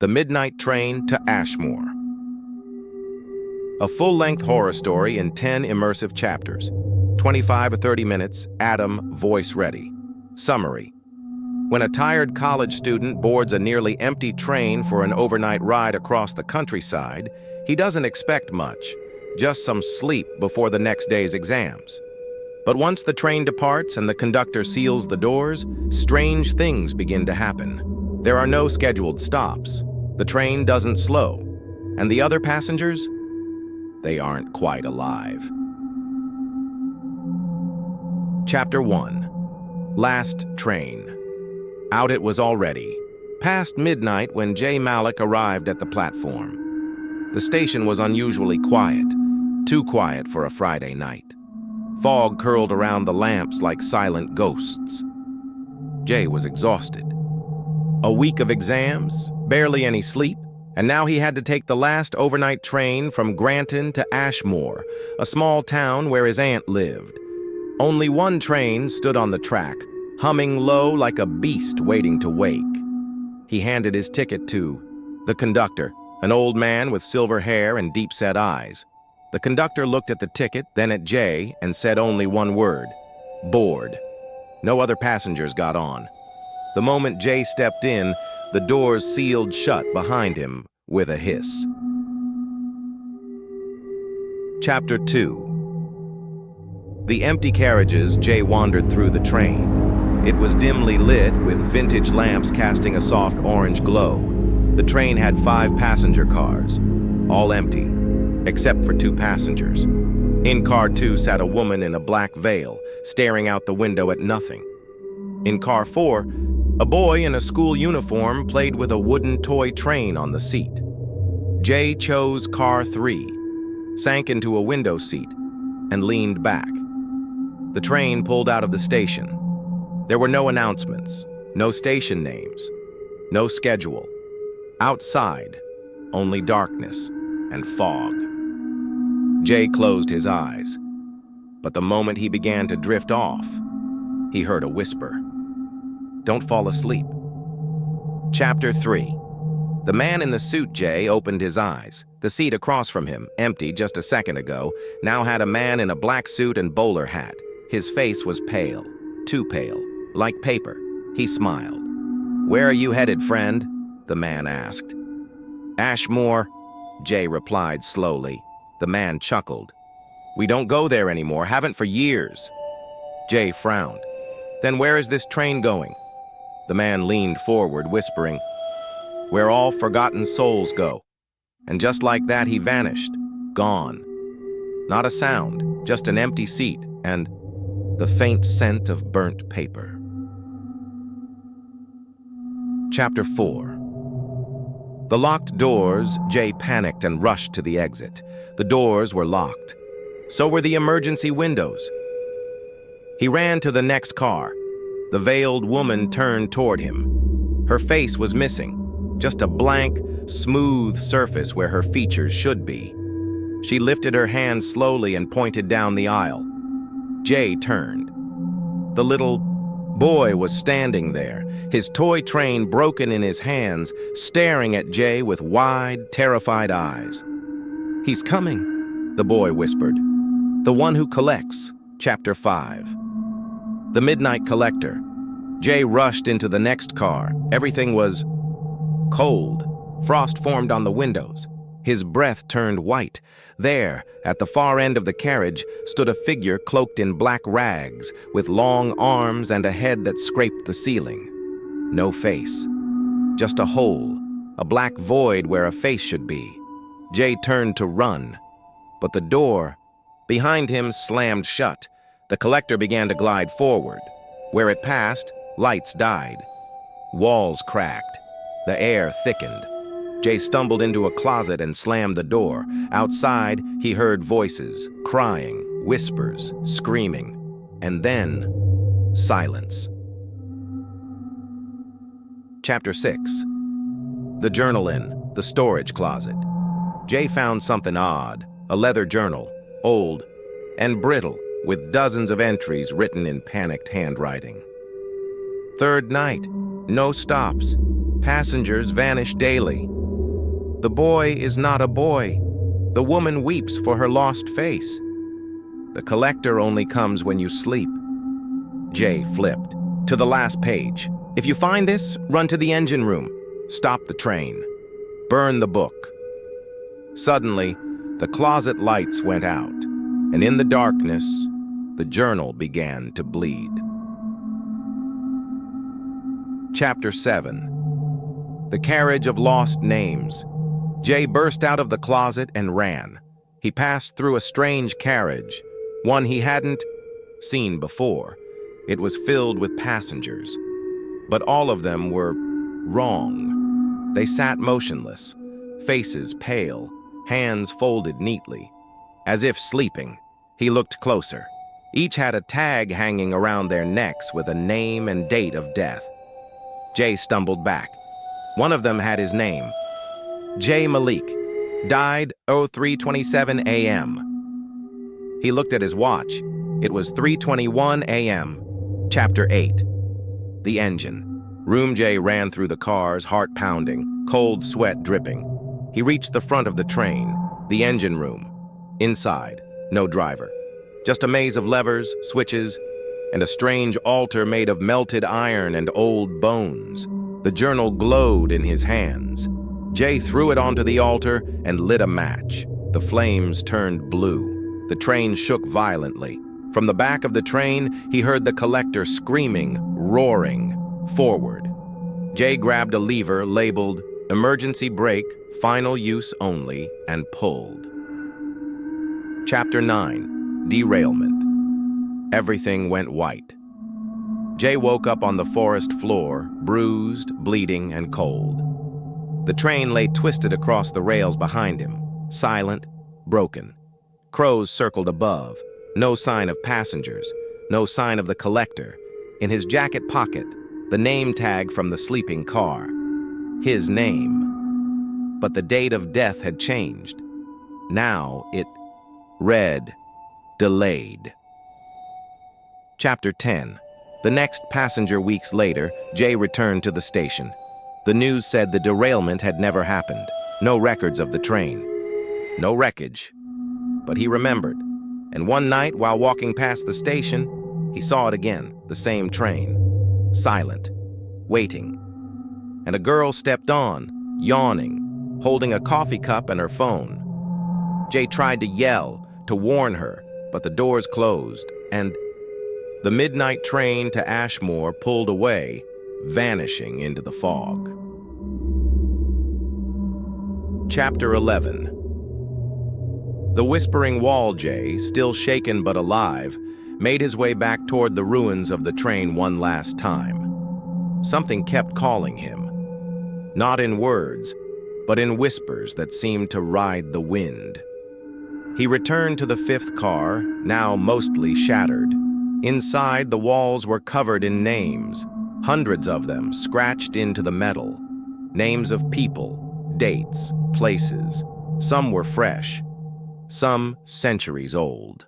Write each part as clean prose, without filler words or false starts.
The Midnight Train to Ashmore. A full-length horror story in 10 immersive chapters. 25 or 30 minutes, Adam, voice ready. Summary. When a tired college student boards a nearly empty train for an overnight ride across the countryside, he doesn't expect much, just some sleep before the next day's exams. But once the train departs and the conductor seals the doors, strange things begin to happen. There are no scheduled stops. The train doesn't slow. And the other passengers? They aren't quite alive. Chapter 1. Last Train. Out it was already. Past midnight when Jay Malik arrived at the platform. The station was unusually quiet. Too quiet for a Friday night. Fog curled around the lamps like silent ghosts. Jay was exhausted. A week of exams, barely any sleep, and now he had to take the last overnight train from Granton to Ashmore, a small town where his aunt lived. Only one train stood on the track, humming low like a beast waiting to wake. He handed his ticket to the conductor, an old man with silver hair and deep-set eyes. The conductor looked at the ticket, then at Jay, and said only one word: board. No other passengers got on. The moment Jay stepped in, the doors sealed shut behind him with a hiss. Chapter 2. The empty carriages, Jay wandered through the train. It was dimly lit, with vintage lamps casting a soft orange glow. The train had 5 passenger cars, all empty, except for 2 passengers. In car 2 sat a woman in a black veil, staring out the window at nothing. In car 4, a boy in a school uniform played with a wooden toy train on the seat. Jay chose car 3, sank into a window seat, and leaned back. The train pulled out of the station. There were no announcements, no station names, no schedule. Outside, only darkness and fog. Jay closed his eyes, but the moment he began to drift off, he heard a whisper. Don't fall asleep. Chapter 3. The man in the suit, Jay, opened his eyes. The seat across from him, empty just a second ago, now had a man in a black suit and bowler hat. His face was pale, too pale, like paper. He smiled. Where are you headed, friend? The man asked. Ashmore, Jay replied slowly. The man chuckled. We don't go there anymore, haven't for years. Jay frowned. Then where is this train going? The man leaned forward, whispering, where all forgotten souls go. And just like that, he vanished, gone. Not a sound, just an empty seat and the faint scent of burnt paper. Chapter 4. The locked doors, Jay panicked and rushed to the exit. The doors were locked. So were the emergency windows. He ran to the next car. The veiled woman turned toward him. Her face was missing, just a blank, smooth surface where her features should be. She lifted her hand slowly and pointed down the aisle. Jay turned. The little boy was standing there, his toy train broken in his hands, staring at Jay with wide, terrified eyes. He's coming, the boy whispered. The one who collects. Chapter 5. The Midnight Collector. Jay rushed into the next car. Everything was cold. Frost formed on the windows. His breath turned white. There, at the far end of the carriage, stood a figure cloaked in black rags, with long arms and a head that scraped the ceiling. No face. Just a hole, a black void where a face should be. Jay turned to run, but the door behind him slammed shut. The collector began to glide forward. Where it passed, lights died. Walls cracked. The air thickened. Jay stumbled into a closet and slammed the door. Outside, he heard voices, crying, whispers, screaming, and then silence. Chapter 6. The journal in the storage closet. Jay found something odd, a leather journal, old and brittle, with dozens of entries written in panicked handwriting. Third night, no stops. Passengers vanish daily. The boy is not a boy. The woman weeps for her lost face. The collector only comes when you sleep. Jay flipped to the last page. If you find this, run to the engine room. Stop the train. Burn the book. Suddenly, the closet lights went out, and in the darkness, the journal began to bleed. Chapter 7. The Carriage of Lost Names. Jay burst out of the closet and ran. He passed through a strange carriage, one he hadn't seen before. It was filled with passengers, but all of them were wrong. They sat motionless, faces pale, hands folded neatly, as if sleeping. He looked closer. Each had a tag hanging around their necks with a name and date of death. Jay stumbled back. One of them had his name. J. Malik, died 03:27 a.m. He looked at his watch. It was 3:21 a.m. Chapter 8. The Engine. Room J ran through the cars, heart pounding, cold sweat dripping. He reached the front of the train, the engine room. Inside, no driver. Just a maze of levers, switches, and a strange altar made of melted iron and old bones. The journal glowed in his hands. Jay threw it onto the altar and lit a match. The flames turned blue. The train shook violently. From the back of the train, he heard the collector screaming, roaring, forward. Jay grabbed a lever labeled Emergency Brake, Final Use Only, and pulled. Chapter 9. Derailment. Everything went white. Jay woke up on the forest floor, bruised, bleeding, and cold. The train lay twisted across the rails behind him, silent, broken. Crows circled above. No sign of passengers, no sign of the collector. In his jacket pocket, the name tag from the sleeping car. His name. But the date of death had changed. Now it read, delayed. Chapter 10. The next passenger weeks later, Jay returned to the station. The news said the derailment had never happened. No records of the train. No wreckage. But he remembered. And one night, while walking past the station, he saw it again, the same train. Silent. Waiting. And a girl stepped on, yawning, holding a coffee cup and her phone. Jay tried to yell, to warn her, but the doors closed, and the midnight train to Ashmore pulled away, vanishing into the fog. Chapter 11. The Whispering Wall Jay, still shaken but alive, made his way back toward the ruins of the train one last time. Something kept calling him. Not in words, but in whispers that seemed to ride the wind. He returned to the fifth car, now mostly shattered. Inside, the walls were covered in names, hundreds of them scratched into the metal. Names of people, dates, places. Some were fresh, some centuries old.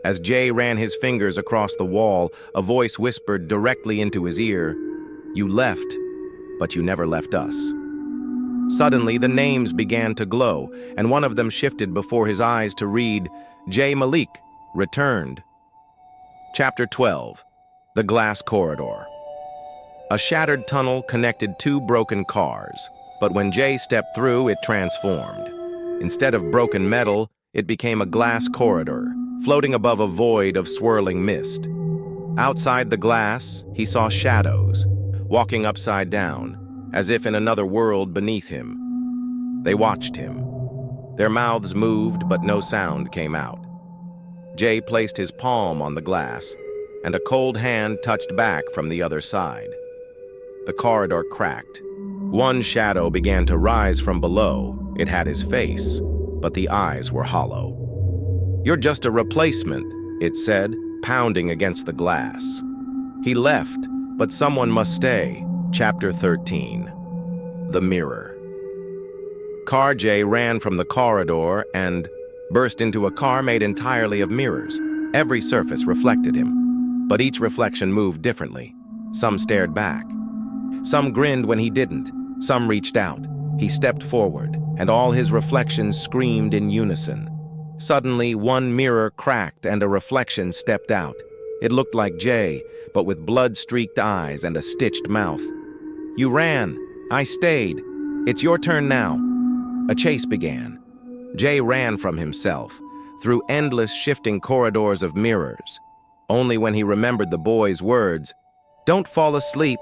As Jay ran his fingers across the wall, a voice whispered directly into his ear, "You left, but you never left us." Suddenly, the names began to glow, and one of them shifted before his eyes to read, J. Malik, returned. Chapter 12. The Glass Corridor. A shattered tunnel connected two broken cars, but when Jay stepped through, it transformed. Instead of broken metal, it became a glass corridor, floating above a void of swirling mist. Outside the glass, he saw shadows, walking upside down, as if in another world beneath him. They watched him. Their mouths moved, but no sound came out. Jay placed his palm on the glass, and a cold hand touched back from the other side. The corridor cracked. One shadow began to rise from below. It had his face, but the eyes were hollow. "You're just a replacement," it said, pounding against the glass. He left, but someone must stay. Chapter 13. The Mirror. Car J ran from the corridor and burst into a car made entirely of mirrors. Every surface reflected him, but each reflection moved differently. Some stared back. Some grinned when he didn't. Some reached out. He stepped forward, and all his reflections screamed in unison. Suddenly, one mirror cracked and a reflection stepped out. It looked like Jay, but with blood-streaked eyes and a stitched mouth. "You ran. I stayed. It's your turn now." A chase began. Jay ran from himself, through endless shifting corridors of mirrors. Only when he remembered the boy's words, "Don't fall asleep,"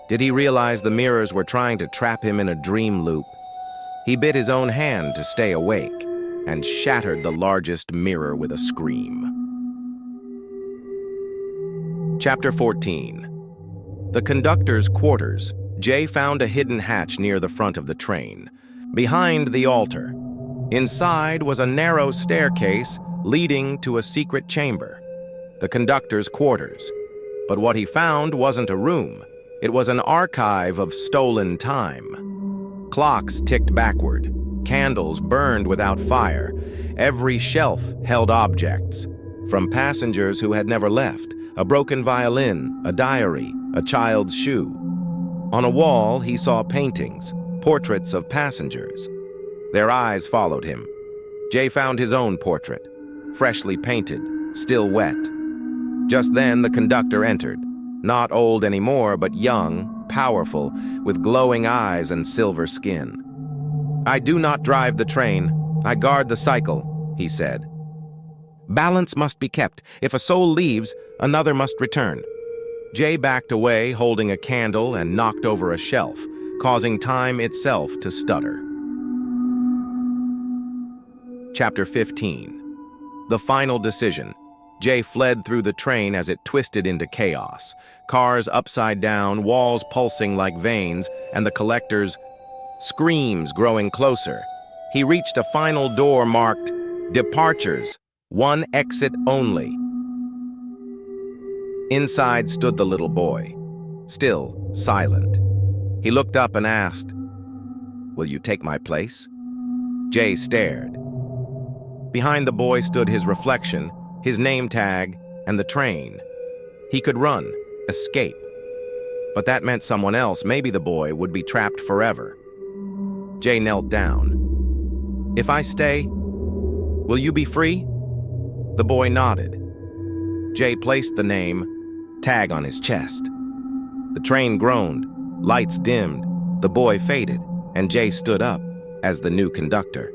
did he realize the mirrors were trying to trap him in a dream loop. He bit his own hand to stay awake, and shattered the largest mirror with a scream. Chapter 14. The conductor's quarters. Jay found a hidden hatch near the front of the train, behind the altar. Inside was a narrow staircase leading to a secret chamber, the conductor's quarters. But what he found wasn't a room. It was an archive of stolen time. Clocks ticked backward. Candles burned without fire. Every shelf held objects, from passengers who had never left, a broken violin, a diary, a child's shoe. On a wall, he saw paintings, portraits of passengers. Their eyes followed him. Jay found his own portrait, freshly painted, still wet. Just then, the conductor entered, not old anymore, but young, powerful, with glowing eyes and silver skin. "I do not drive the train. I guard the cycle," he said. "Balance must be kept. If a soul leaves, another must return." Jay backed away, holding a candle, and knocked over a shelf, causing time itself to stutter. Chapter 15. The final decision. Jay fled through the train as it twisted into chaos. Cars upside down, walls pulsing like veins, and the collector's screams growing closer. He reached a final door marked, "Departures, one exit only." Inside stood the little boy, still silent. He looked up and asked, "Will you take my place?" Jay stared. Behind the boy stood his reflection, his name tag, and the train. He could run, escape. But that meant someone else, maybe the boy, would be trapped forever. Jay knelt down. "If I stay, will you be free?" The boy nodded. Jay placed the name tag on his chest. The train groaned, lights dimmed, the boy faded, and Jay stood up as the new conductor.